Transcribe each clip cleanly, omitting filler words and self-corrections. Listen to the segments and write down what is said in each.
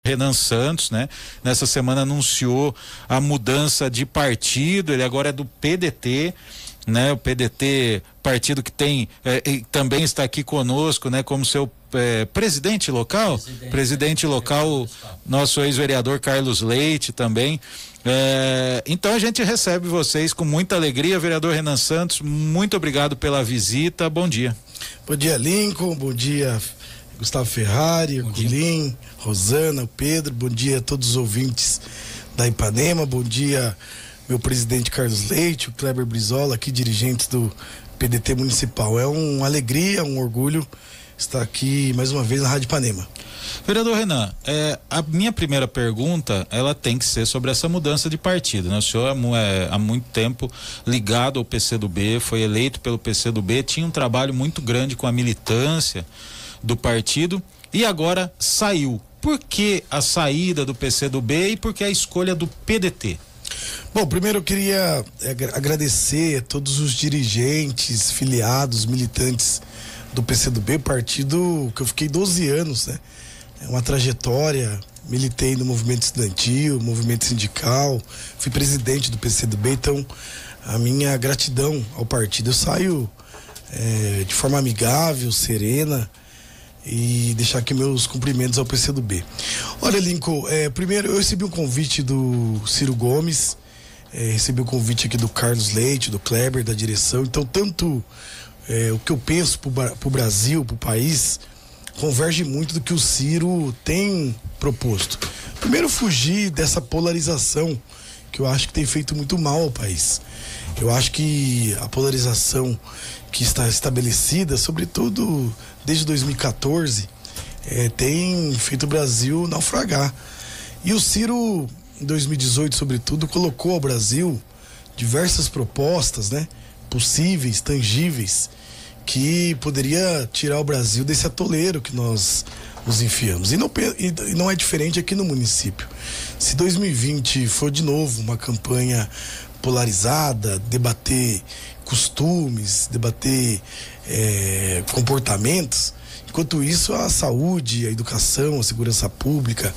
Renan Santos, né? Nessa semana anunciou a mudança de partido, ele agora é do PDT, né? O PDT, partido que tem, também está aqui conosco, né? Como seu presidente local, presidente local, nosso ex-vereador Carlos Leite também. Então a gente recebe vocês com muita alegria, vereador Renan Santos, muito obrigado pela visita, bom dia. Bom dia, Lincoln, bom dia, Gustavo Ferrari, Herculin, Rosana, Pedro, bom dia a todos os ouvintes da Ipanema, bom dia meu presidente Carlos Leite, o Kleber Brizola, aqui dirigentes do PDT Municipal. É uma alegria, um orgulho estar aqui mais uma vez na Rádio Ipanema. Vereador Renan, a minha primeira pergunta, ela tem que ser sobre essa mudança de partido, né? O senhor há muito tempo ligado ao PCdoB, foi eleito pelo PCdoB, tinha um trabalho muito grande com a militância do partido e agora saiu. Por que a saída do PCdoB e por que a escolha do PDT? Bom, primeiro eu queria agradecer a todos os dirigentes, filiados, militantes do PCdoB, partido que eu fiquei 12 anos, né? É uma trajetória, militei no movimento estudantil, movimento sindical, fui presidente do PCdoB, então a minha gratidão ao partido. Eu saio de forma amigável, serena, e deixar aqui meus cumprimentos ao PCdoB. Olha, Lincoln, primeiro eu recebi um convite do Ciro Gomes, recebi um convite aqui do Carlos Leite, do Kleber, da direção, então tanto o que eu penso pro Brasil, pro país, converge muito do que o Ciro tem proposto. Primeiro, fugir dessa polarização que eu acho que tem feito muito mal ao país. Eu acho que a polarização que está estabelecida, sobretudo desde 2014, tem feito o Brasil naufragar. E o Ciro, em 2018, sobretudo, colocou ao Brasil diversas propostas, né, possíveis, tangíveis, que poderia tirar o Brasil desse atoleiro que nós nos enfiamos. E não é diferente aqui no município. Se 2020 for de novo uma campanha polarizada, debater costumes, debater comportamentos, enquanto isso a saúde, a educação, a segurança pública,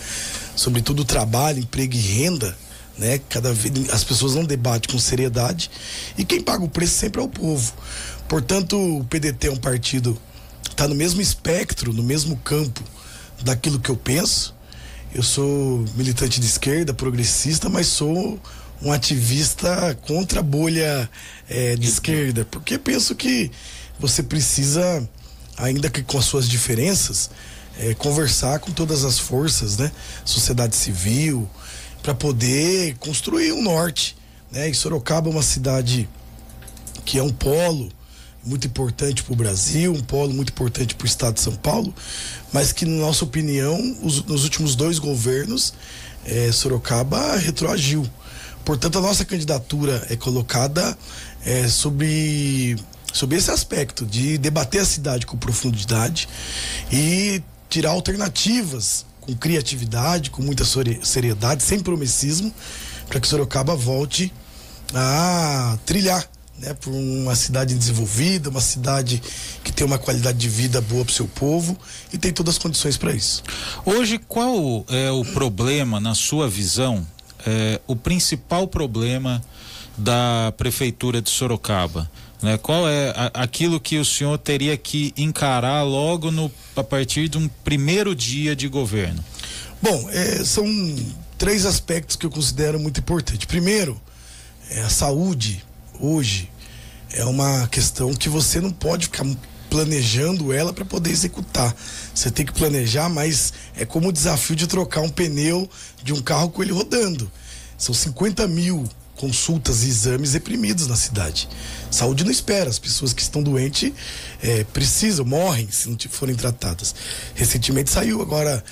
sobretudo o trabalho, emprego e renda, né? Cada vez as pessoas não debatem com seriedade e quem paga o preço sempre é o povo. Portanto, o PDT é um partido que está no mesmo espectro, no mesmo campo daquilo que eu penso. Eu sou militante de esquerda, progressista, mas sou um ativista contra a bolha de esquerda, porque penso que você precisa, ainda que com as suas diferenças, conversar com todas as forças, né? Sociedade civil, para poder construir um norte, né? E Sorocaba é uma cidade que é um polo muito importante para o Brasil, um polo muito importante para o estado de São Paulo, mas que, na nossa opinião, nos últimos 2 governos, Sorocaba retroagiu. Portanto, a nossa candidatura é colocada sobre esse aspecto de debater a cidade com profundidade e tirar alternativas com criatividade, com muita seriedade, sem promessismo, para que Sorocaba volte a trilhar, né, por uma cidade desenvolvida, uma cidade que tem uma qualidade de vida boa para o seu povo e tem todas as condições para isso. Hoje, qual é o problema, na sua visão, o principal problema da Prefeitura de Sorocaba? Né? Qual é aquilo que o senhor teria que encarar logo a partir de um primeiro dia de governo? Bom, são 3 aspectos que eu considero muito importantes. Primeiro, a saúde. Hoje é uma questão que você não pode ficar planejando ela para poder executar. Você tem que planejar, mas é como o desafio de trocar um pneu de um carro com ele rodando. São 50 mil consultas e exames reprimidos na cidade. Saúde não espera, as pessoas que estão doentes precisam, morrem se não forem tratadas. Recentemente saiu agora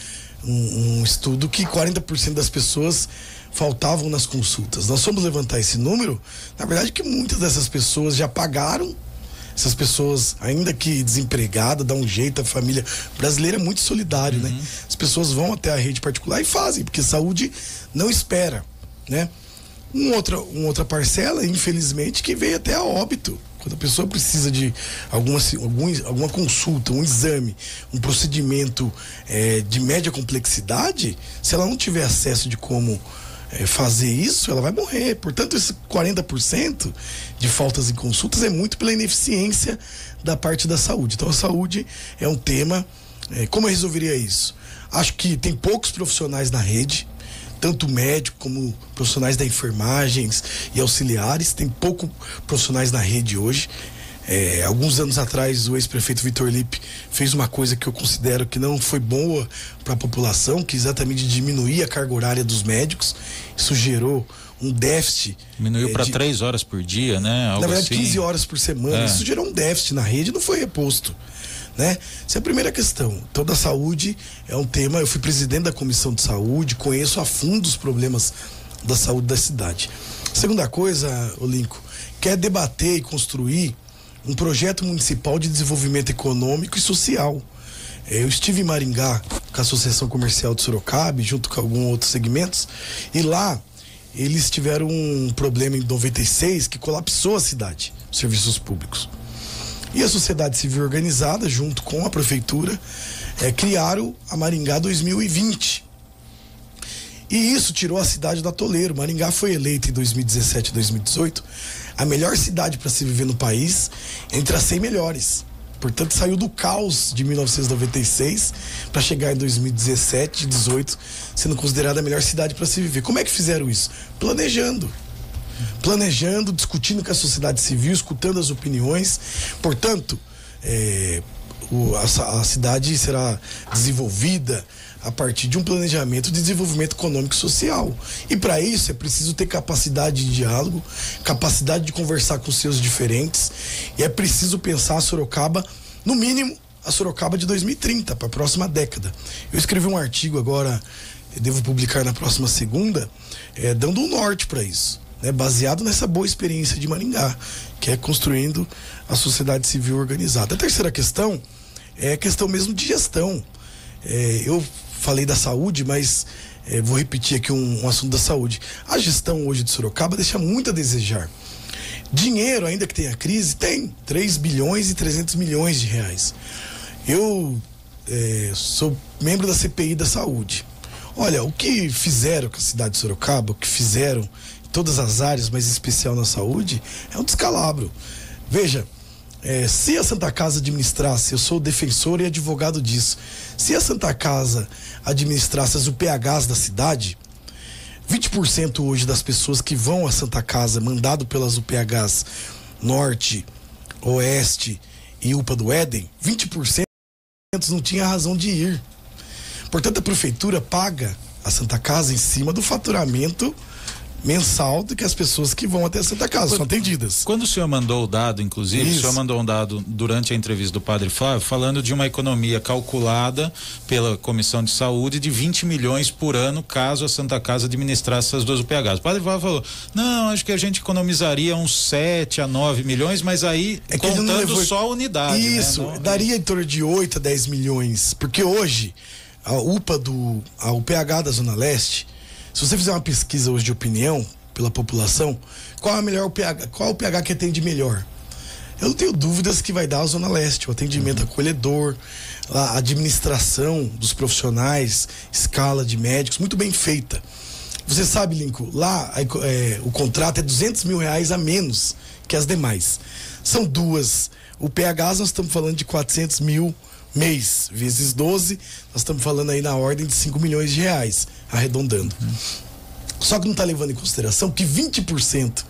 um estudo que 40% das pessoas faltavam nas consultas. Nós fomos levantar esse número, na verdade que muitas dessas pessoas já pagaram, essas pessoas, ainda que desempregadas, dá um jeito, a família brasileira é muito solidário, né? As pessoas vão até a rede particular e fazem, porque saúde não espera, né? Uma outra parcela, infelizmente, que veio até a óbito Quando a pessoa precisa de alguma consulta, um exame, um procedimento de média complexidade, se ela não tiver acesso de como fazer isso, ela vai morrer. Portanto, esse 40% de faltas em consultas é muito pela ineficiência da parte da saúde. Então, a saúde é um tema. Como eu resolveria isso? Acho que tem poucos profissionais na rede, tanto médico como profissionais da enfermagens e auxiliares. Tem pouco profissionais na rede hoje. Alguns anos atrás, o ex-prefeito Vitor Lippe fez uma coisa que eu considero que não foi boa para a população, que exatamente diminuir a carga horária dos médicos. Isso gerou um déficit. Diminuiu para 3 horas por dia, né? Algo na verdade, assim. 15 horas por semana. Isso gerou um déficit na rede e não foi reposto, né? Essa é a primeira questão. Toda a saúde é um tema. Eu fui presidente da comissão de saúde, conheço a fundo os problemas da saúde da cidade. Segunda coisa, Lincoln, quer debater e construir um projeto municipal de desenvolvimento econômico e social. Eu estive em Maringá com a Associação Comercial de Sorocaba, junto com alguns outros segmentos, e lá eles tiveram um problema em 96 que colapsou a cidade, os serviços públicos. E a sociedade civil organizada, junto com a prefeitura, criaram a Maringá 2020. E isso tirou a cidade do atoleiro. Maringá foi eleita em 2017 e 2018 a melhor cidade para se viver no país, entre as 100 melhores. Portanto, saiu do caos de 1996 para chegar em 2017 e 2018 sendo considerada a melhor cidade para se viver. Como é que fizeram isso? Planejando, discutindo com a sociedade civil, escutando as opiniões. Portanto, a cidade será desenvolvida a partir de um planejamento de desenvolvimento econômico e social. E para isso é preciso ter capacidade de diálogo, capacidade de conversar com os seus diferentes, e é preciso pensar a Sorocaba, no mínimo, a Sorocaba de 2030, para a próxima década. Eu escrevi um artigo agora, eu devo publicar na próxima segunda, dando um norte para isso, né, baseado nessa boa experiência de Maringá, que é construindo a sociedade civil organizada. A terceira questão é a questão mesmo de gestão. Eu falei da saúde, mas vou repetir aqui um assunto da saúde. A gestão hoje de Sorocaba deixa muito a desejar. Dinheiro, ainda que tenha crise, tem 3 bilhões e 300 milhões de reais. Eu sou membro da CPI da saúde. Olha, o que fizeram com a cidade de Sorocaba, o que fizeram em todas as áreas, mas em especial na saúde, é um descalabro. Veja, se a Santa Casa administrasse, eu sou defensor e advogado disso, se a Santa Casa administrasse as UPHs da cidade, 20% hoje das pessoas que vão à Santa Casa, mandado pelas UPHs Norte, Oeste e UPA do Éden, 20% não tinha razão de ir. Portanto, a prefeitura paga a Santa Casa em cima do faturamento mensal do que as pessoas que vão até a Santa Casa são atendidas. Quando o senhor mandou o dado, inclusive, o senhor mandou um dado durante a entrevista do Padre Flávio, falando de uma economia calculada pela Comissão de Saúde de 20 milhões por ano, caso a Santa Casa administrasse essas 2 UPHs. O Padre Flávio falou, não, acho que a gente economizaria uns 7 a 9 milhões, mas aí contando só a unidade. Isso, né? Daria em torno de 8 a 10 milhões, porque hoje a UPH da Zona Leste, se você fizer uma pesquisa hoje de opinião pela população, qual é a melhor UPH, qual o UPH que atende melhor? Eu não tenho dúvidas que vai dar a Zona Leste, o atendimento acolhedor, a administração dos profissionais, escala de médicos, muito bem feita. Você sabe, Lincoln, lá o contrato é R$200 mil a menos que as demais. São 2 UPHs, nós estamos falando de 400 mil mês, vezes 12, nós estamos falando aí na ordem de 5 milhões de reais, arredondando. Só que não está levando em consideração que 20%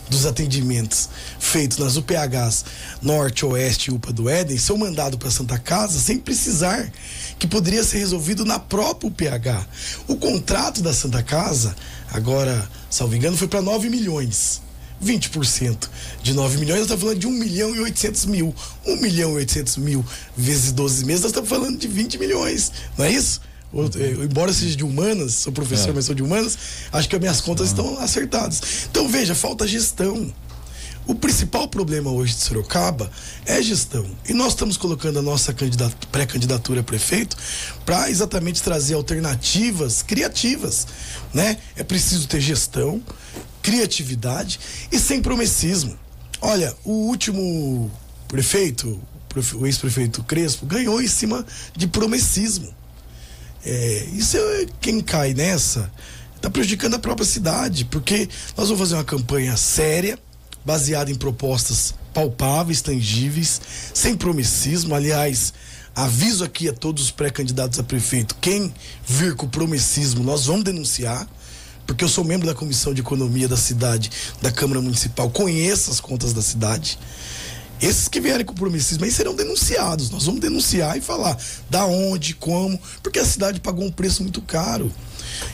dos atendimentos feitos nas UPHs Norte, Oeste e UPA do Éden são mandados para Santa Casa sem precisar, que poderia ser resolvido na própria UPH. O contrato da Santa Casa, agora, salvo engano, foi para 9 milhões. 20% de 9 milhões, nós estamos falando de 1 milhão e 800 mil. 1 milhão e 800 mil vezes 12 meses, nós estamos falando de 20 milhões. Não é isso? Embora eu seja de humanas, sou professor, mas sou de humanas, acho que as minhas contas estão acertadas. Então, veja, falta gestão. O principal problema hoje de Sorocaba é gestão. E nós estamos colocando a nossa pré-candidatura a prefeito para exatamente trazer alternativas criativas, né? É preciso ter gestão, criatividade e sem promessismo. Olha, o último prefeito, o ex-prefeito Crespo, ganhou em cima de promessismo. Isso quem cai nessa está prejudicando a própria cidade, porque nós vamos fazer uma campanha séria, baseada em propostas palpáveis, tangíveis, sem promessismo. Aliás, aviso aqui a todos os pré-candidatos a prefeito: quem vir com promessismo, nós vamos denunciar, porque eu sou membro da Comissão de Economia da cidade, da Câmara Municipal, conheço as contas da cidade. Esses que vierem com promessismo aí serão denunciados. Nós vamos denunciar e falar da onde, como, porque a cidade pagou um preço muito caro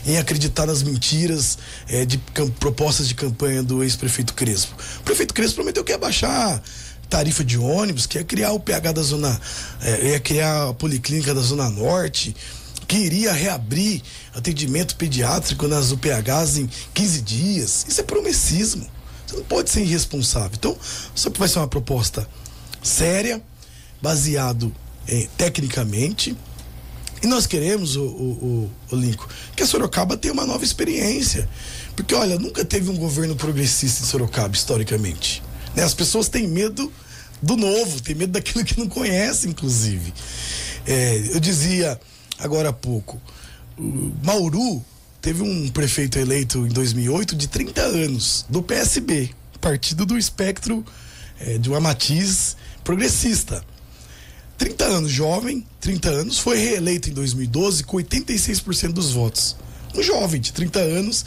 em acreditar nas mentiras de propostas de campanha do ex-prefeito Crespo. O prefeito Crespo prometeu que ia baixar tarifa de ônibus, que ia criar o PH da zona, ia criar a policlínica da Zona Norte, que iria reabrir atendimento pediátrico nas UPHs em 15 dias. Isso é promessismo. Você não pode ser irresponsável. Então, só vai ser uma proposta séria, baseado tecnicamente. E nós queremos, o Lincoln, que a Sorocaba tenha uma nova experiência. Porque, olha, nunca teve um governo progressista em Sorocaba, historicamente. Né? As pessoas têm medo do novo, têm medo daquilo que não conhece, inclusive. Eu dizia agora há pouco, Mauru teve um prefeito eleito em 2008 de 30 anos, do PSB, partido do espectro de uma matiz progressista. 30 anos, jovem, 30 anos, foi reeleito em 2012 com 86% dos votos. Um jovem de 30 anos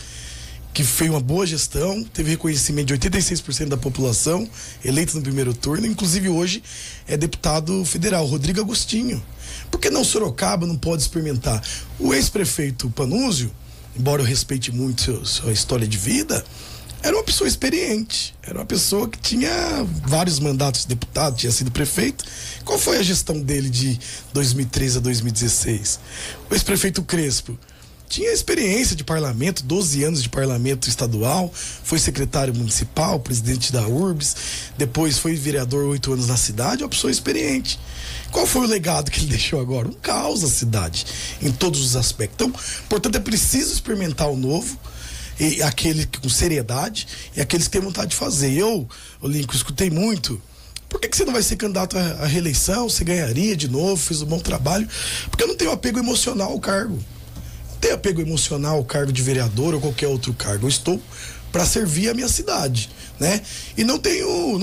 que fez uma boa gestão, teve reconhecimento de 86% da população, eleito no primeiro turno, inclusive hoje é deputado federal, Rodrigo Agostinho. Por que não Sorocaba não pode experimentar? O ex-prefeito Panúzio, embora eu respeite muito sua história de vida, era uma pessoa experiente, era uma pessoa que tinha vários mandatos de deputado, tinha sido prefeito. Qual foi a gestão dele de 2013 a 2016? O ex-prefeito Crespo tinha experiência de parlamento, 12 anos de parlamento estadual, foi secretário municipal, presidente da URBS, depois foi vereador 8 anos na cidade, uma pessoa experiente. Qual foi o legado que ele deixou agora? Um caos na cidade, em todos os aspectos. Então, portanto, é preciso experimentar o novo, e aquele com seriedade, e aqueles que têm vontade de fazer. Eu, Lincoln, escutei muito: por que você não vai ser candidato à reeleição? Você ganharia de novo, fez um bom trabalho. Porque eu não tenho apego emocional ao cargo. Não tenho apego emocional ao cargo de vereador ou qualquer outro cargo. Eu estou para servir a minha cidade, né? E não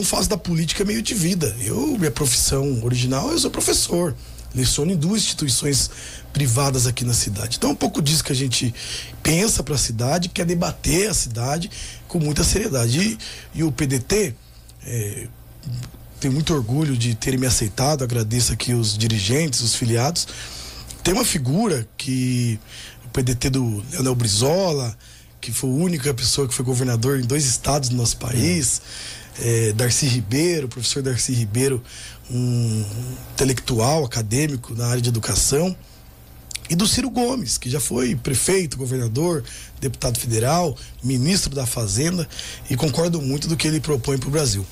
faço da política meio de vida. Minha profissão original, eu sou professor. Leciono em 2 instituições privadas aqui na cidade. Então é um pouco disso que a gente pensa para a cidade, quer debater a cidade com muita seriedade. E o PDT, tenho muito orgulho de terem me aceitado, agradeço aqui os dirigentes, os filiados. Tem uma figura que o PDT do Leonel Brizola, que foi a única pessoa que foi governador em 2 estados do nosso país, Darcy Ribeiro, professor Darcy Ribeiro, um intelectual, acadêmico na área de educação, e do Ciro Gomes, que já foi prefeito, governador, deputado federal, ministro da Fazenda, e concordo muito do que ele propõe para o Brasil.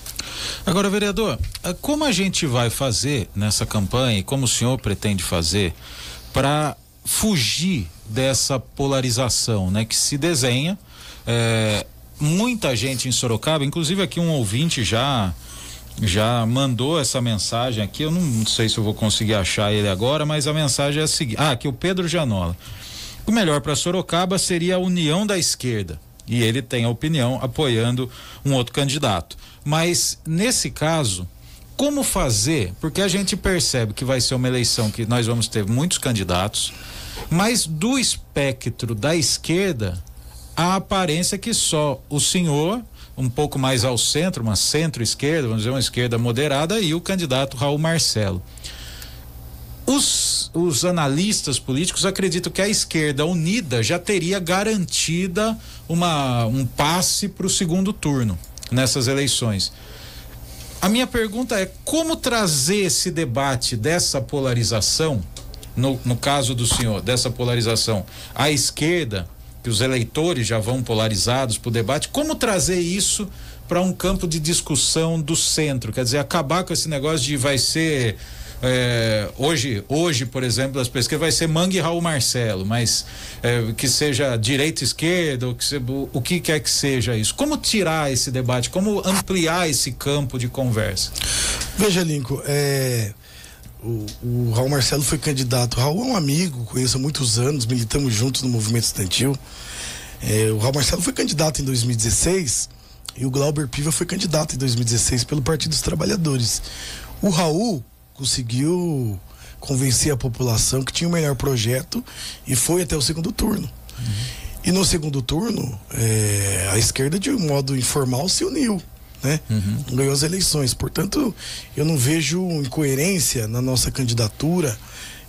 Agora, vereador, como a gente vai fazer nessa campanha, e como o senhor pretende fazer, para fugir dessa polarização, né, que se desenha? Muita gente em Sorocaba, inclusive aqui um ouvinte já mandou essa mensagem aqui, eu não sei se eu vou conseguir achar ele agora, mas a mensagem é a seguinte: aqui o Pedro Janola: o melhor para Sorocaba seria a união da esquerda, e ele tem a opinião apoiando um outro candidato. Mas nesse caso, como fazer? Porque a gente percebe que vai ser uma eleição que nós vamos ter muitos candidatos, mas do espectro da esquerda, a aparência que só o senhor, um pouco mais ao centro, uma centro-esquerda, vamos dizer, uma esquerda moderada, e o candidato Raul Marcelo. Os analistas políticos acreditam que a esquerda unida já teria garantida um passe para o segundo turno nessas eleições. A minha pergunta é: como trazer esse debate dessa polarização, no caso do senhor, dessa polarização à esquerda, que os eleitores já vão polarizados para o debate, como trazer isso para um campo de discussão do centro? Quer dizer, acabar com esse negócio de vai ser hoje, por exemplo, as pesquisas vai ser Mangue e Raul Marcelo, mas que seja direita, esquerda, o que quer que seja isso. Como tirar esse debate? Como ampliar esse campo de conversa? Veja, Lincoln, o Raul Marcelo foi candidato. O Raul é um amigo, conheço há muitos anos, militamos juntos no movimento estudantil. O Raul Marcelo foi candidato em 2016 e o Glauber Piva foi candidato em 2016 pelo Partido dos Trabalhadores. O Raul conseguiu convencer a população que tinha o melhor projeto e foi até o segundo turno. E no segundo turno, a esquerda, de um modo informal, se uniu, né? Ganhou as eleições. Portanto, eu não vejo incoerência na nossa candidatura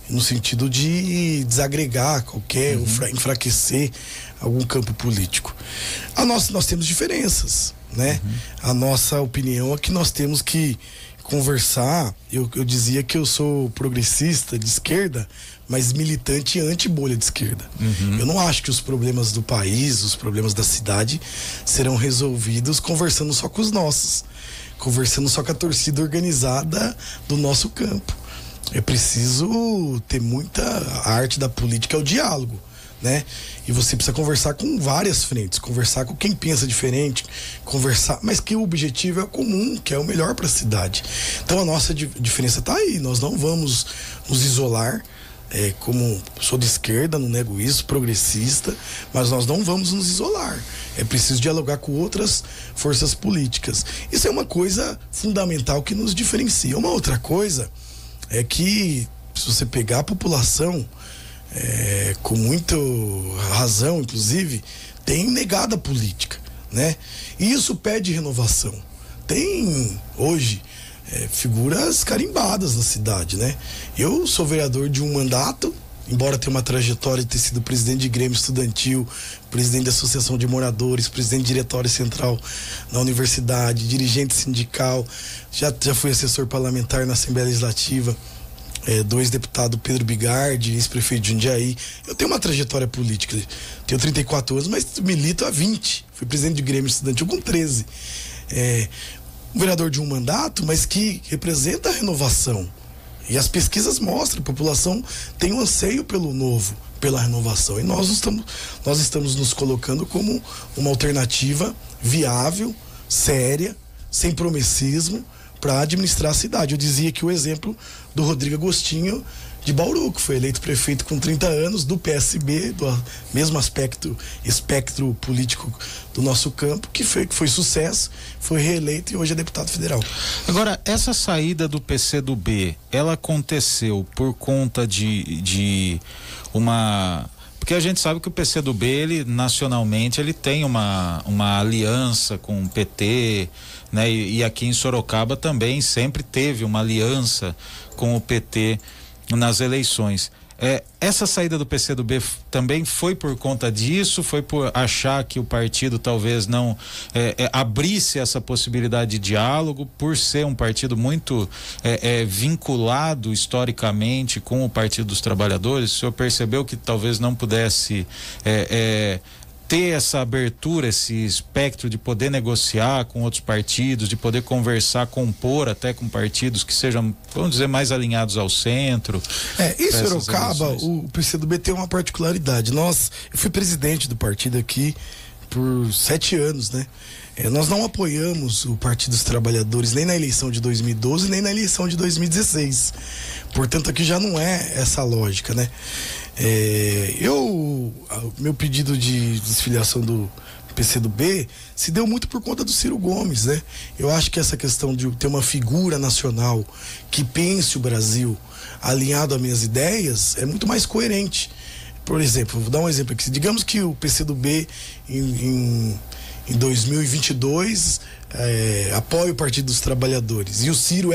no sentido de desagregar qualquer, enfraquecer algum campo político. Nós temos diferenças, né? A nossa opinião é que nós temos que conversar. Eu dizia que eu sou progressista de esquerda, mas militante anti-bolha de esquerda. Eu não acho que os problemas do país, os problemas da cidade serão resolvidos conversando só com os nossos, conversando só com a torcida organizada do nosso campo. É preciso ter muita arte da política, é o diálogo, né? E você precisa conversar com várias frentes, conversar com quem pensa diferente, conversar, mas que o objetivo é comum, que é o melhor para a cidade. Então a nossa diferença está aí. Nós não vamos nos isolar. Como sou de esquerda, não nego isso, progressista, mas nós não vamos nos isolar. É preciso dialogar com outras forças políticas. Isso é uma coisa fundamental que nos diferencia. Uma outra coisa é que, se você pegar a população, com muita razão, inclusive, tem negado a política, né? E isso pede renovação. Tem hoje figuras carimbadas na cidade, né? Eu sou vereador de um mandato, embora tenha uma trajetória de ter sido presidente de Grêmio Estudantil, presidente da Associação de Moradores, presidente de Diretório Central na Universidade, dirigente sindical, já fui assessor parlamentar na Assembleia Legislativa do ex-deputado Pedro Bigardi, ex-prefeito de Jundiaí. Eu tenho uma trajetória política, tenho 34 anos, mas milito há 20. Fui presidente de Grêmio Estudantil com 13. Um vereador de um mandato, mas que representa a renovação. E as pesquisas mostram, a população tem um anseio pelo novo, pela renovação. E nós estamos nos colocando como uma alternativa viável, séria, sem promessismo, para administrar a cidade. Eu dizia que o exemplo do Rodrigo Agostinho de Bauru, que foi eleito prefeito com 30 anos, do PSB, do mesmo espectro político do nosso campo, que foi sucesso, foi reeleito e hoje é deputado federal. Agora, essa saída do PCdoB, ela aconteceu por conta de uma... Porque a gente sabe que o PCdoB, ele nacionalmente, ele tem uma aliança com o PT, né? E aqui em Sorocaba também sempre teve uma aliança com o PT nas eleições. Essa saída do PCdoB também foi por conta disso? Foi por achar que o partido talvez não abrisse essa possibilidade de diálogo, por ser um partido muito vinculado historicamente com o Partido dos Trabalhadores? O senhor percebeu que talvez não pudesse ter essa abertura, esse espectro de poder negociar com outros partidos, de poder conversar, compor até com partidos que sejam, vamos dizer, mais alinhados ao centro? Em Sorocaba, o PCdoB tem uma particularidade. Eu fui presidente do partido aqui por 7 anos, né? Nós não apoiamos o Partido dos Trabalhadores nem na eleição de 2012, nem na eleição de 2016. Portanto, aqui já não é essa lógica, né? Meu pedido de desfiliação do PCdoB se deu muito por conta do Ciro Gomes, né? Eu acho que essa questão de ter uma figura nacional que pense o Brasil alinhado às minhas ideias é muito mais coerente. Por exemplo, vou dar um exemplo aqui. Digamos que o PCdoB em 2022 apoia o Partido dos Trabalhadores e o Ciro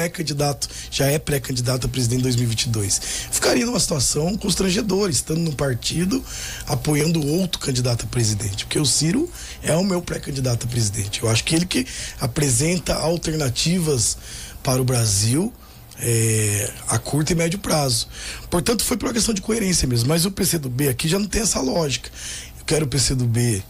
já é pré-candidato a presidente em 2022. Ficaria numa situação constrangedora, estando no partido apoiando outro candidato a presidente, porque o Ciro é o meu pré-candidato a presidente. Eu acho que ele que apresenta alternativas para o Brasil a curto e médio prazo. Portanto, foi por uma questão de coerência mesmo. Mas o PCdoB aqui já não tem essa lógica. Eu quero o PCdoB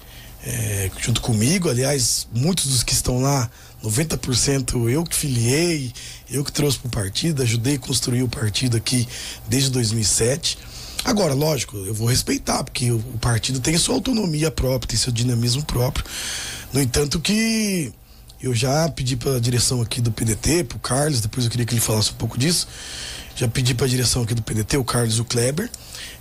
junto comigo. Aliás, muitos dos que estão lá 90% eu que filiei, eu que trouxe pro partido, ajudei a construir o partido aqui desde 2007. Agora, lógico, eu vou respeitar, porque o partido tem sua autonomia própria, tem seu dinamismo próprio. No entanto que eu já pedi para a direção aqui do PDT, pro Carlos, depois eu queria que ele falasse um pouco disso, já pedi para a direção aqui do PDT, o Carlos e o Kleber,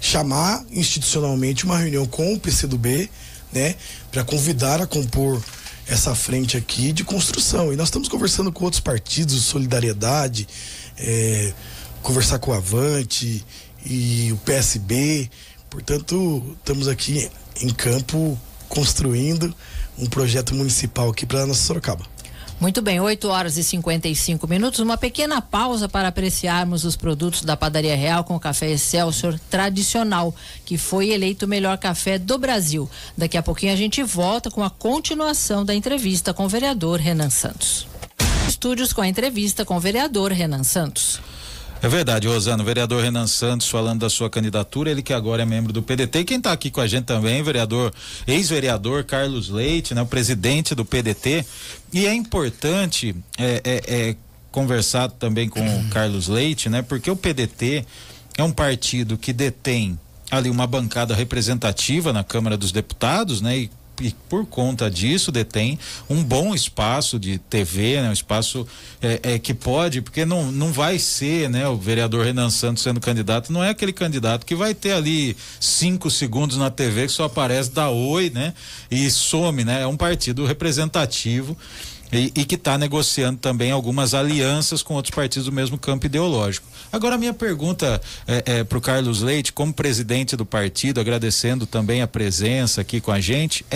chamar institucionalmente uma reunião com o PCdoB, né, para convidar a compor essa frente aqui de construção. E nós estamos conversando com outros partidos, Solidariedade, conversar com o Avante e o PSB. Portanto, estamos aqui em campo construindo um projeto municipal aqui para a nossa Sorocaba. Muito bem, 8h55, uma pequena pausa para apreciarmos os produtos da Padaria Real com o café Excelsior tradicional, que foi eleito o melhor café do Brasil. Daqui a pouquinho a gente volta com a continuação da entrevista com o vereador Renan Santos. Estúdios com a entrevista com o vereador Renan Santos. É verdade, Rosana, o vereador Renan Santos falando da sua candidatura, ele que agora é membro do PDT, e quem está aqui com a gente também, ex-vereador Carlos Leite, né, o presidente do PDT, e é importante conversar também com o Carlos Leite, né, porque o PDT é um partido que detém ali uma bancada representativa na Câmara dos Deputados, né, e por conta disso detém um bom espaço de TV, né? Um espaço que pode, porque não vai ser, né? O vereador Renan Santos sendo candidato, não é aquele candidato que vai ter ali 5 segundos na TV que só aparece, dá oi, né? E some, né? É um partido representativo e que está negociando também algumas alianças com outros partidos do mesmo campo ideológico. Agora, a minha pergunta para o Carlos Leite, como presidente do partido, agradecendo também a presença aqui com a gente,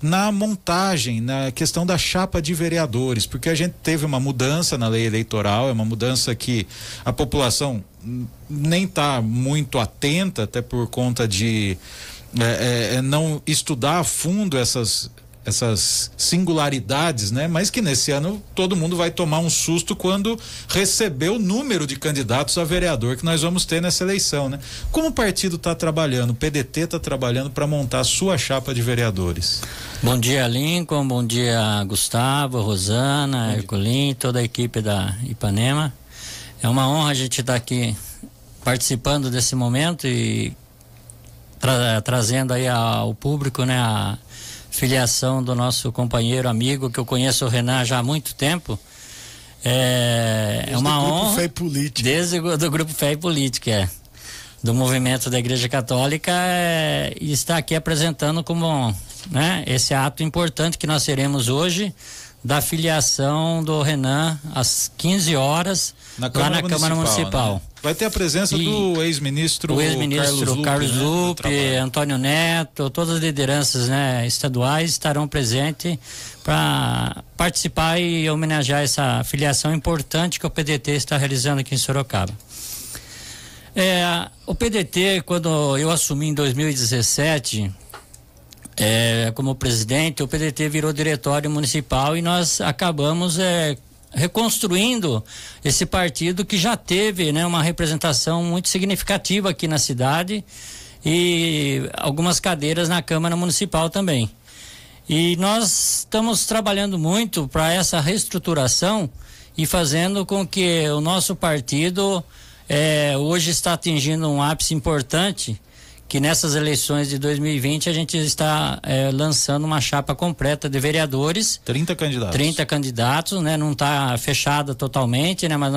na montagem, na questão da chapa de vereadores, porque a gente teve uma mudança na lei eleitoral, é uma mudança que a população nem está muito atenta, até por conta de não estudar a fundo essas singularidades, né? Mas que nesse ano todo mundo vai tomar um susto quando receber o número de candidatos a vereador que nós vamos ter nessa eleição, né? Como o partido está trabalhando, o PDT está trabalhando para montar a sua chapa de vereadores? Bom dia, Lincoln, bom dia, Gustavo, Rosana, Herculin, toda a equipe da Ipanema. É uma honra a gente estar aqui participando desse momento e trazendo aí ao público, né, a filiação do nosso companheiro, amigo, que eu conheço o Renan já há muito tempo. É uma honra. Fé e Política. Desde do Grupo Fé e Política, do movimento da Igreja Católica, e está aqui apresentando como, né, esse ato importante que nós teremos hoje, da filiação do Renan às 15 horas lá na Câmara Municipal. Né? Vai ter a presença do ex-ministro Carlos Lupe, né, Antônio Neto, todas as lideranças, né, estaduais estarão presentes para participar e homenagear essa filiação importante que o PDT está realizando aqui em Sorocaba. O PDT, quando eu assumi em 2017, como presidente, o PDT virou diretório municipal e nós acabamos reconstruindo esse partido que já teve, né, uma representação muito significativa aqui na cidade e algumas cadeiras na Câmara Municipal também. E nós estamos trabalhando muito para essa reestruturação e fazendo com que o nosso partido hoje está atingindo um ápice importante, que nessas eleições de 2020 a gente está lançando uma chapa completa de vereadores. 30 candidatos. 30 candidatos, né? Não está fechada totalmente, né? Mas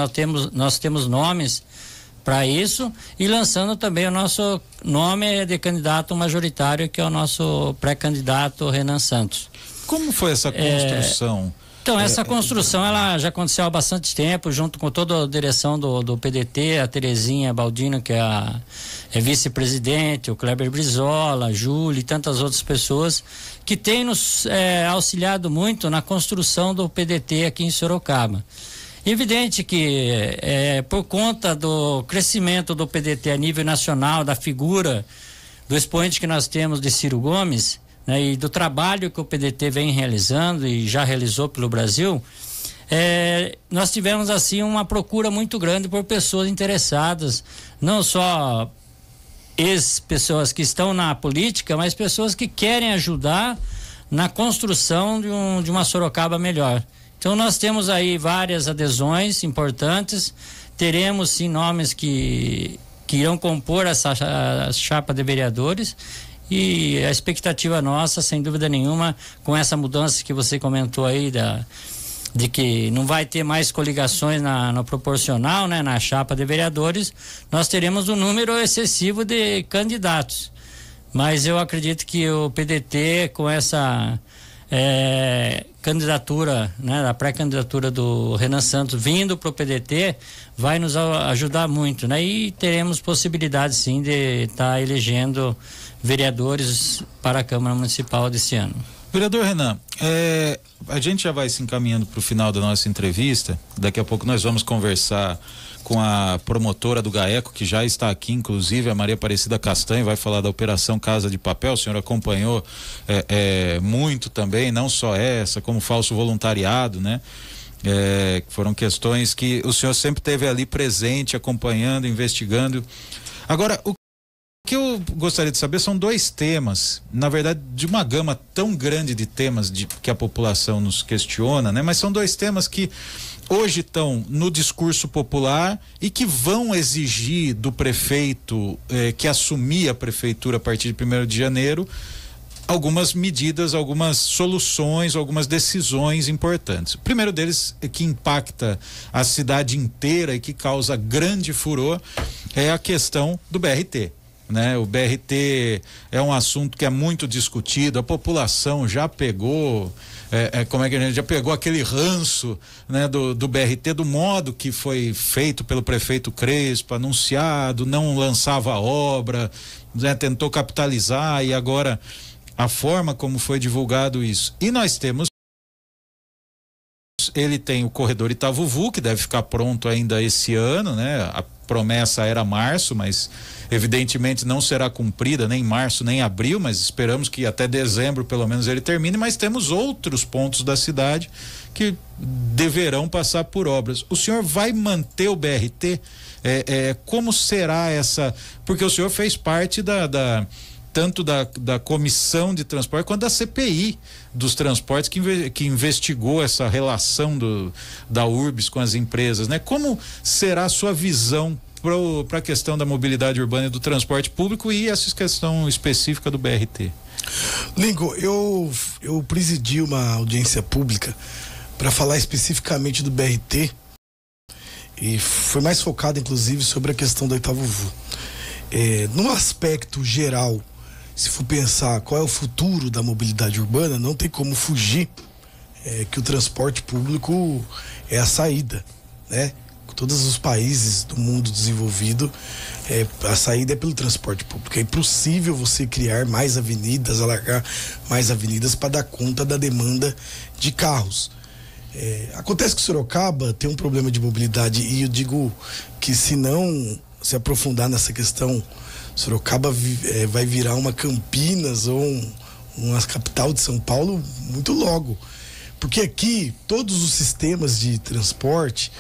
nós temos nomes para isso, e lançando também o nosso nome de candidato majoritário, que é o nosso pré-candidato Renan Santos. Como foi essa construção? Então, essa construção ela já aconteceu há bastante tempo, junto com toda a direção do PDT, a Terezinha Baldino, que é vice-presidente, o Kleber Brizola, a Júlia e tantas outras pessoas que têm nos auxiliado muito na construção do PDT aqui em Sorocaba. Evidente que por conta do crescimento do PDT a nível nacional, da figura do expoente que nós temos de Ciro Gomes, né, e do trabalho que o PDT vem realizando e já realizou pelo Brasil, nós tivemos assim uma procura muito grande por pessoas interessadas, não só pessoas que estão na política, mas pessoas que querem ajudar na construção de uma Sorocaba melhor. Então nós temos aí várias adesões importantes, teremos sim nomes que irão compor essa chapa de vereadores, e a expectativa nossa, sem dúvida nenhuma, com essa mudança que você comentou aí de que não vai ter mais coligações no proporcional, né, na chapa de vereadores, nós teremos um número excessivo de candidatos. Mas eu acredito que o PDT, com essa candidatura, né, a pré-candidatura do Renan Santos vindo para o PDT, vai nos ajudar muito, né? E teremos possibilidade sim de estar elegendo vereadores para a Câmara Municipal desse ano. Vereador Renan, a gente já vai se encaminhando para o final da nossa entrevista. Daqui a pouco nós vamos conversar com a promotora do GAECO, que já está aqui, inclusive, a Maria Aparecida Castanho, vai falar da Operação Casa de Papel. O senhor acompanhou muito também, não só essa, como falso voluntariado, né? Foram questões que o senhor sempre teve ali presente, acompanhando, investigando. Agora, o que eu gostaria de saber são dois temas, na verdade, de uma gama tão grande de temas que a população nos questiona, né? Mas são dois temas que hoje estão no discurso popular e que vão exigir do prefeito que assumir a prefeitura a partir de 1º de janeiro algumas medidas, algumas soluções, algumas decisões importantes. O primeiro deles, que impacta a cidade inteira e que causa grande furor, é a questão do BRT. Né? O BRT é um assunto que é muito discutido, a população já pegou, como é que a gente já pegou aquele ranço, né, do BRT, do modo que foi feito pelo prefeito Crespo, anunciado, não lançava a obra, né, tentou capitalizar, e agora a forma como foi divulgado isso. E nós temos, ele tem o corredor Itavuvu, que deve ficar pronto ainda esse ano, né? A promessa era março, mas evidentemente não será cumprida nem em março nem em abril, mas esperamos que até dezembro pelo menos ele termine. Mas temos outros pontos da cidade que deverão passar por obras. O senhor vai manter o BRT? Como será essa? Porque o senhor fez parte tanto da comissão de transporte quanto da CPI dos transportes que investigou essa relação da Urbs com as empresas, né? Como será a sua visão para a questão da mobilidade urbana e do transporte público e essa questão específica do BRT? Lingo, eu presidi uma audiência pública para falar especificamente do BRT e foi mais focado inclusive sobre a questão da Itavuvu. No aspecto geral, se for pensar qual é o futuro da mobilidade urbana, não tem como fugir que o transporte público é a saída, né? Com todos os países do mundo desenvolvido, a saída é pelo transporte público. É impossível você criar mais avenidas, alargar mais avenidas para dar conta da demanda de carros. Acontece que Sorocaba tem um problema de mobilidade e eu digo que se não se aprofundar nessa questão, Sorocaba vai virar uma Campinas ou uma capital de São Paulo muito logo, porque aqui todos os sistemas de transporte,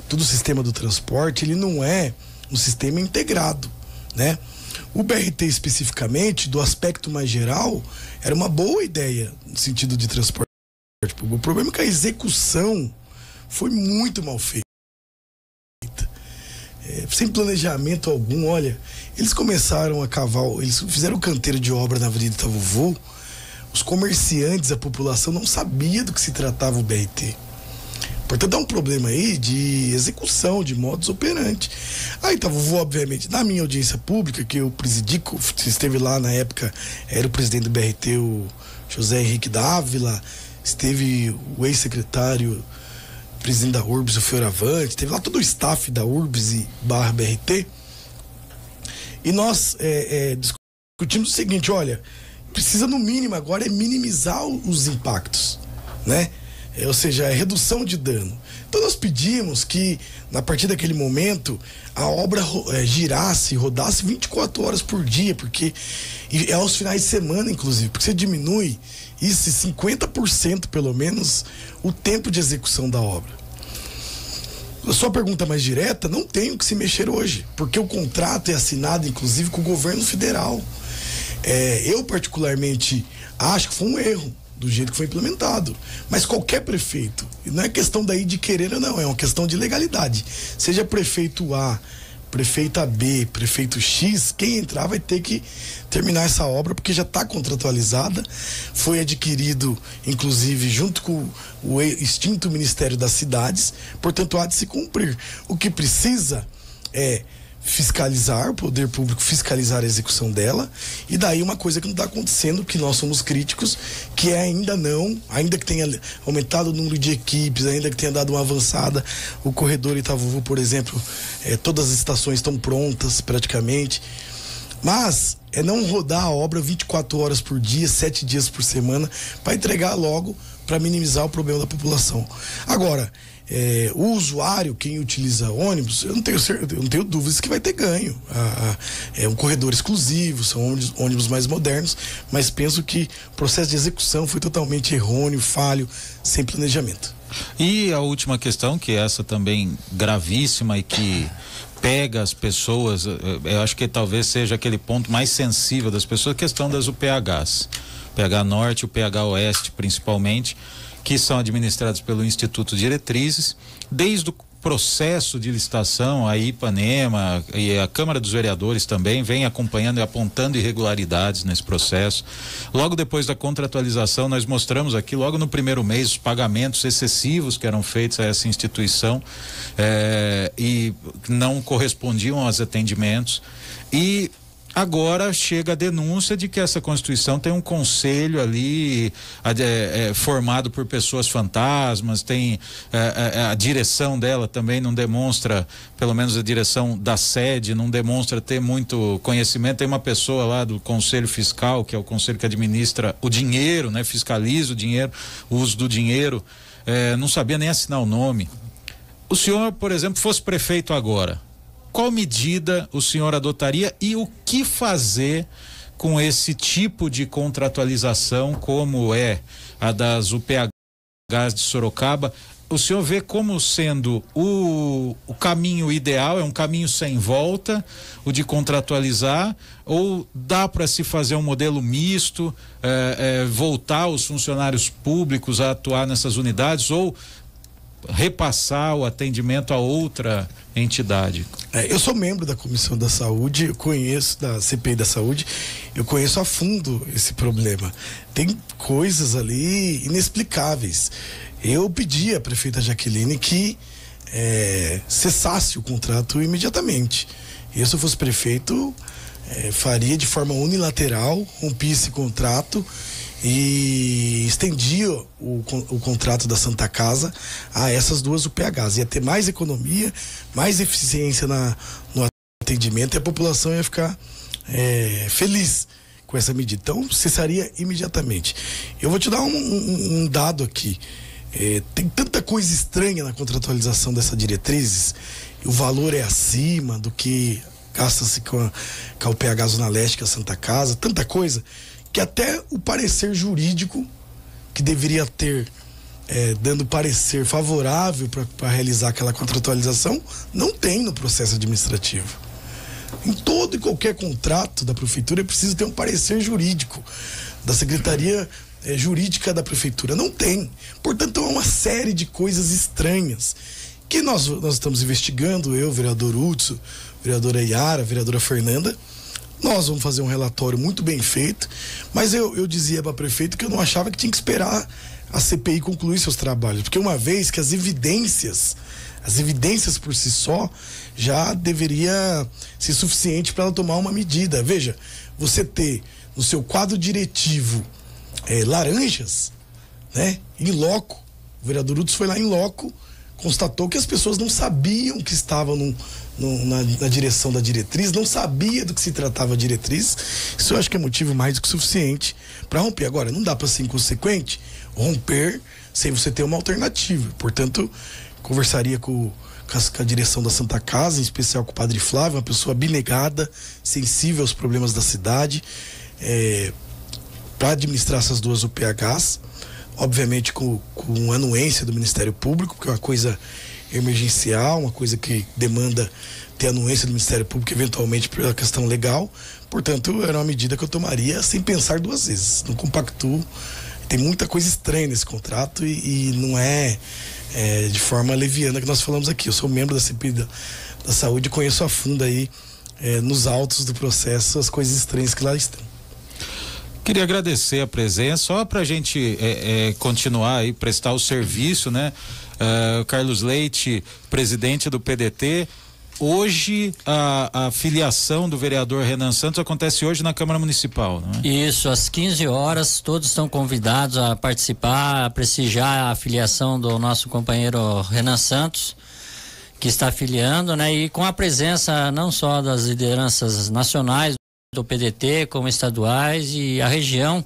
todo o sistema do transporte, ele não é um sistema integrado, né? O BRT especificamente, do aspecto mais geral, era uma boa ideia no sentido de transporte público. O problema é que a execução foi muito mal feita. Sem planejamento algum. Olha, eles começaram a cavar, eles fizeram o canteiro de obra na Avenida Itavuvu, os comerciantes, a população não sabia do que se tratava o BRT. Portanto, há um problema aí de execução, de modus operandi. A Itavuvu, obviamente, na minha audiência pública, que eu presidi, esteve lá na época, era o presidente do BRT, o José Henrique Dávila, esteve o ex-secretário presidente da Urbs, o Fioravante, teve lá todo o staff da Urbs e /BRT, e nós discutimos o seguinte: olha, precisa no mínimo agora minimizar os impactos, né? Ou seja, a redução de dano. Então nós pedimos que, a partir daquele momento, a obra girasse, rodasse 24 horas por dia, porque e aos finais de semana, inclusive, porque você diminui isso 50% pelo menos o tempo de execução da obra. A sua pergunta mais direta, não tem o que se mexer hoje, porque o contrato é assinado inclusive com o governo federal. Eu particularmente acho que foi um erro do jeito que foi implementado. Mas qualquer prefeito, não é questão daí de querer ou não, é uma questão de legalidade. Seja prefeito A, prefeita B, prefeito X, quem entrar vai ter que terminar essa obra, porque já está contratualizada, foi adquirido, inclusive, junto com o extinto Ministério das Cidades, portanto, há de se cumprir. O que precisa é fiscalizar, o poder público fiscalizar a execução dela, e daí uma coisa que não está acontecendo, que nós somos críticos, que é ainda que tenha aumentado o número de equipes, ainda que tenha dado uma avançada, o corredor Itavuvu, por exemplo, todas as estações estão prontas praticamente, mas é não rodar a obra 24 horas por dia, 7 dias por semana, para entregar logo, para minimizar o problema da população. Agora, o usuário, quem utiliza ônibus, eu não tenho dúvidas que vai ter ganho. É um corredor exclusivo, são ônibus mais modernos, mas penso que o processo de execução foi totalmente errôneo, falho, sem planejamento. E a última questão, que é essa também gravíssima e que pega as pessoas, eu acho que talvez seja aquele ponto mais sensível das pessoas, a questão das UPHs. PH Norte e o PH Oeste, principalmente, que são administrados pelo Instituto Diretrizes, desde o processo de licitação, a Ipanema e a Câmara dos Vereadores também vem acompanhando e apontando irregularidades nesse processo. Logo depois da contratualização, nós mostramos aqui, logo no primeiro mês, os pagamentos excessivos que eram feitos a essa instituição e não correspondiam aos atendimentos. E agora chega a denúncia de que essa Constituição tem um conselho ali formado por pessoas fantasmas, tem a direção dela também não demonstra, pelo menos a direção da sede não demonstra ter muito conhecimento. Tem uma pessoa lá do Conselho Fiscal, que é o conselho que administra o dinheiro, né? Fiscaliza o dinheiro, o uso do dinheiro, não sabia nem assinar o nome. O senhor, por exemplo, fosse prefeito agora, qual medida o senhor adotaria e o que fazer com esse tipo de contratualização, como é a das UPHs de Sorocaba? O senhor vê como sendo o caminho ideal, é um caminho sem volta, o de contratualizar, ou dá para se fazer um modelo misto, voltar os funcionários públicos a atuar nessas unidades, ou repassar o atendimento a outra entidade? Eu sou membro da Comissão da Saúde, eu conheço da CPI da Saúde, eu conheço a fundo esse problema. Tem coisas ali inexplicáveis. Eu pedi à prefeita Jaqueline que cessasse o contrato imediatamente. Eu, se eu fosse prefeito, faria de forma unilateral, rompia esse contrato e estendia o contrato da Santa Casa a essas duas UPHs. Ia ter mais economia, mais eficiência no atendimento, e a população ia ficar feliz com essa medida. Então, cessaria imediatamente. Eu vou te dar um dado aqui. Tem tanta coisa estranha na contratualização dessas diretrizes, e o valor é acima do que gasta-se com a UPH Zona Leste, que é a Santa Casa, tanta coisa, que até o parecer jurídico, que deveria ter dando parecer favorável para realizar aquela contratualização, não tem no processo administrativo. Em todo e qualquer contrato da prefeitura é preciso ter um parecer jurídico da Secretaria Jurídica da Prefeitura. Não tem. Portanto, é uma série de coisas estranhas que nós estamos investigando, eu, vereador Hudson, vereadora Yara, vereadora Fernanda. Nós vamos fazer um relatório muito bem feito, mas eu dizia para a prefeita que eu não achava que tinha que esperar a CPI concluir seus trabalhos, porque uma vez que as evidências por si só já deveria ser suficiente para ela tomar uma medida. Veja, você ter no seu quadro diretivo laranjas, né? Em loco, o vereador Hudson foi lá em loco, constatou que as pessoas não sabiam que estavam na direção da diretriz, não sabia do que se tratava a diretriz. Isso eu acho que é motivo mais do que suficiente para romper. Agora, não dá para ser inconsequente romper sem você ter uma alternativa. Portanto, conversaria com a direção da Santa Casa, em especial com o Padre Flávio, uma pessoa abnegada, sensível aos problemas da cidade, para administrar essas duas UPHs, obviamente com anuência do Ministério Público, porque é uma coisa emergencial, uma coisa que demanda ter anuência do Ministério Público, eventualmente pela questão legal. Portanto, era uma medida que eu tomaria sem pensar duas vezes. Não compactuo, tem muita coisa estranha nesse contrato e não é de forma leviana que nós falamos aqui. Eu sou membro da CPI da Saúde e conheço a fundo aí, nos autos do processo, as coisas estranhas que lá estão. Queria agradecer a presença, só para a gente continuar aí, prestar o serviço, né? Carlos Leite, presidente do PDT. Hoje a filiação do vereador Renan Santos acontece hoje na Câmara Municipal, não é? Isso, às 15 horas, todos estão convidados a participar, a prestigiar a filiação do nosso companheiro Renan Santos, que está filiando, né? E com a presença não só das lideranças nacionais do PDT, como estaduais e a região,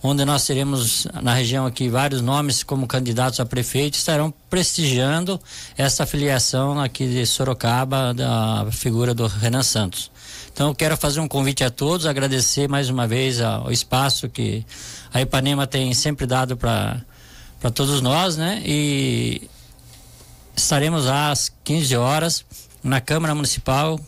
onde nós teremos na região aqui vários nomes como candidatos a prefeito, estarão prestigiando essa filiação aqui de Sorocaba da figura do Renan Santos. Então eu quero fazer um convite a todos, agradecer mais uma vez o espaço que a Ipanema tem sempre dado para todos nós, né? E estaremos lá às 15 horas na Câmara Municipal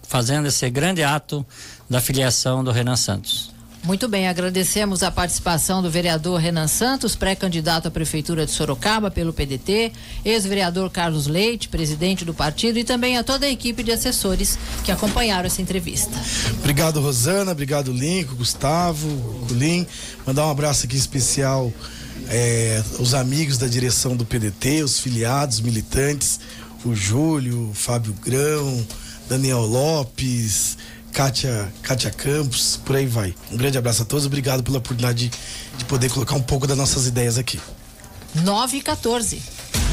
fazendo esse grande ato da filiação do Renan Santos. Muito bem, agradecemos a participação do vereador Renan Santos, pré-candidato à Prefeitura de Sorocaba pelo PDT, ex-vereador Carlos Leite, presidente do partido, e também a toda a equipe de assessores que acompanharam essa entrevista. Obrigado, Rosana, obrigado, Linco, Gustavo, Culim. Mandar um abraço aqui especial os amigos da direção do PDT, os filiados, militantes, o Júlio, o Fábio Grão, Daniel Lopes, Kátia Campos, por aí vai. Um grande abraço a todos, obrigado pela oportunidade de poder colocar um pouco das nossas ideias aqui. 9h14.